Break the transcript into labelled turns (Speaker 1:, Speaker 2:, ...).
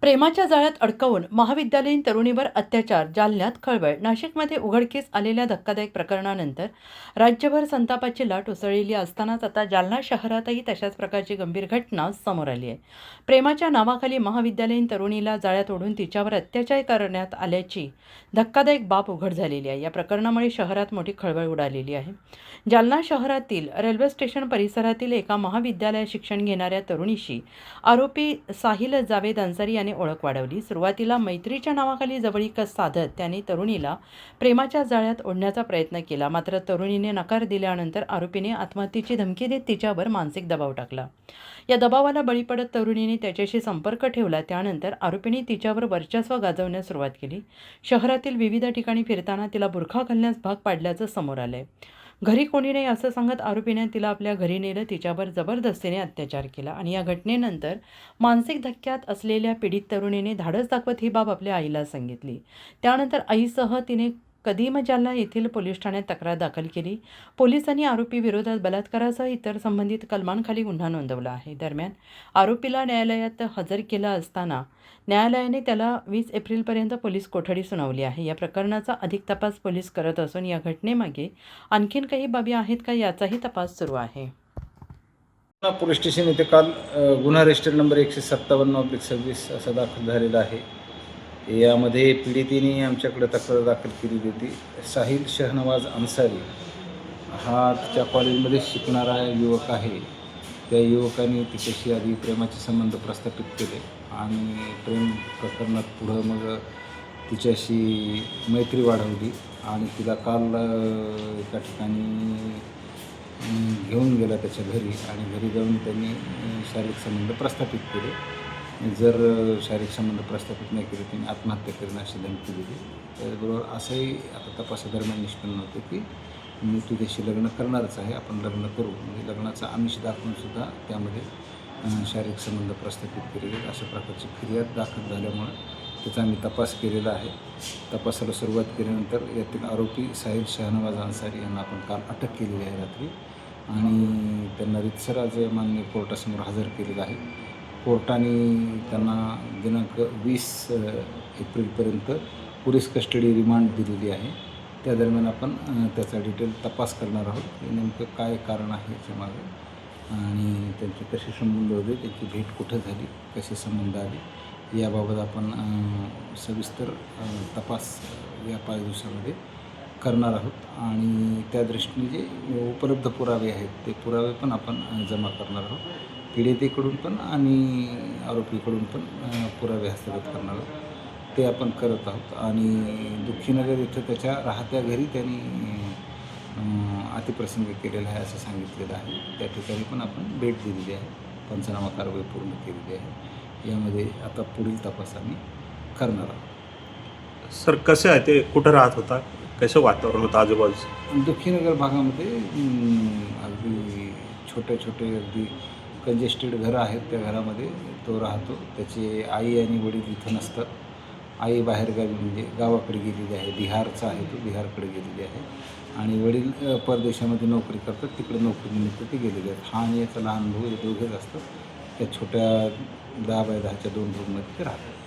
Speaker 1: प्रेमाच्या जाळ्यात अडकवून महाविद्यालयीन तरुणीवर अत्याचार, जालन्यात खळबळ. नाशिकमध्ये उघडकीस आलेल्या धक्कादायक प्रकरणानंतर राज्यभर संतापाची लाट उसळलेली असतानाच आता जालना शहरातही तशाच प्रकारची गंभीर घटना समोर आली आहे. प्रेमाच्या नावाखाली महाविद्यालयीन तरुणीला जाळ्यात ओढून तिच्यावर अत्याचार करण्यात आल्याची धक्कादायक बाब उघड झालेली आहे. या प्रकरणामुळे शहरात मोठी खळबळ उडालेली आहे. जालना शहरातील रेल्वे स्टेशन परिसरातील एका महाविद्यालयात शिक्षण घेणाऱ्या तरुणीशी आरोपी साहिल जावेद अन्सारी याने ओळख वाढवली. सुरुवातीला मैत्रीच्या नावाखाली जवळीक साधत त्याने तरुणीला प्रेमाच्या जाळ्यात ओढण्याचा प्रयत्न केला. मात्र तरुणीने नकार दिल्यानंतर आरोपीने आत्महत्येची धमकी देत तिच्यावर मानसिक दबाव टाकला. या दबावाला बळी पडत तरुणीने त्याच्याशी संपर्क ठेवला. त्यानंतर आरोपीने तिच्यावर वर्चस्व गाजवण्यास सुरुवात केली. शहरातील विविध ठिकाणी फिरताना तिला बुरखा घालण्यास भाग पाडल्याचं समोर आलंय. घरी कोणी नाही असं सांगत आरोपीने तिला आपल्या घरी नेलं. तिच्यावर जबरदस्तीने अत्याचार केला आणि या घटनेनंतर मानसिक धक्क्यात असलेल्या पीडित तरुणीने धाडस दाखवत ही बाब आपल्या आईला सांगितली. त्यानंतर आईसह तिने कदीम जालना येथील पोलीस ठाण्यात तक्रार दाखल केली. पोलिसांनी आरोपी विरोधात बलात्कारासह इतर संबंधित कलमांखाली गुन्हा नोंदवला आहे. दरम्यान आरोपीला न्यायालयात हजर केलं असताना न्यायालयाने त्याला 20 एप्रिलपर्यंत पोलीस कोठडी सुनावली आहे. या प्रकरणाचा अधिक तपास पोलीस करत असून या घटनेमागे आणखीन काही बाबी आहेत का याचाही तपास सुरू आहे.
Speaker 2: पोलीस स्टेशन येथे काल गुन्हा रजिस्टर नंबर 157/26 असा दाखल झालेला आहे. यामध्ये पीडितेने आमच्याकडे तक्रार दाखल केलेली होती. साहिल शहनवाज अन्सारी हा तिच्या कॉलेजमध्ये शिकणारा युवक आहे. त्या युवकाने तिच्याशी आधी प्रेमाचे संबंध प्रस्थापित केले आणि प्रेम प्रकरणात पुढं मग तिच्याशी मैत्री वाढवली आणि तिला काल एका ठिकाणी घेऊन गेला त्याच्या घरी आणि घरी जाऊन त्यांनी शारीरिक संबंध प्रस्थापित केले. जर शारीरिक संबंध प्रस्थापित नाही केले त्यांनी आत्महत्या करणं अशी धमकी दिली. त्याचबरोबर असंही आता तपासादरम्यान निष्पन्न होते की मी तुझ्याशी लग्न करणारच आहे, आपण लग्न करू, म्हणजे लग्नाचं आमिष दाखवूनसुद्धा त्यामध्ये शारीरिक संबंध प्रस्थापित केलेले अशा प्रकारची फिर्याद दाखल झाल्यामुळं त्याचा आम्ही तपास केलेला आहे. तपासाला सुरुवात केल्यानंतर यातील आरोपी साहिल शहनवाज अन्सारी यांना आपण काल अटक केलेली आहे रात्री आणि त्यांना रितसर आज माननीय कोर्टासमोर हजर केलेलं आहे. कोर्टाने त्यांना दिनांक 20 एप्रिलपर्यंत पोलीस कस्टडी रिमांड दिलेली आहे. त्या दरम्यान आपण त्याचा डिटेल तपास करणार आहोत. नेमकं काय कारण आहे याच्यामागे आणि त्यांचे कसे संबंध होते, त्यांची भेट कुठं झाली, कसे संबंध आले याबाबत आपण सविस्तर तपास या 5 दिवसामध्ये करणार आहोत आणि त्या दृष्टीने जे उपलब्ध पुरावे आहेत ते पुरावे पण आपण जमा करणार आहोत. पीडितेकडून पण आणि आरोपीकडून पण पुरावे हस्तगत करणार आहोत. ते आपण करत आहोत आणि दुःखीनगर इथं त्याच्या राहत्या घरी त्यांनी अतिप्रसंग केलेला आहे असं सांगितलेलं आहे. त्या ठिकाणी पण आपण भेट दिलेली आहे, पंचनामा कारवाई पूर्ण केलेली आहे. यामध्ये आता पुढील तपास आम्ही करणार आहोत.
Speaker 3: सर कसं आहे ते, कुठं राहत होता, कसं वातावरण होतं आजूबाजूचं?
Speaker 2: दुःखीनगर भागामध्ये अगदी छोटे अगदी कंजेस्टेड घरं आहेत. त्या घरामध्ये तो राहतो. त्याचे आई आणि वडील इथं नसतात. आई बाहेरगावी म्हणजे गावाकडे गेलेली आहे. बिहारचा आहे, तो बिहारकडे गेलेली आहे आणि वडील परदेशामध्ये नोकरी करतात. तिकडे नोकरीनिमित्त ते गेलेले आहेत. हा आणि याचा लहान भाऊ हे दोघेच असतात. त्या छोट्या 10 बाय 10च्या 2 रूममध्ये ते राहतात.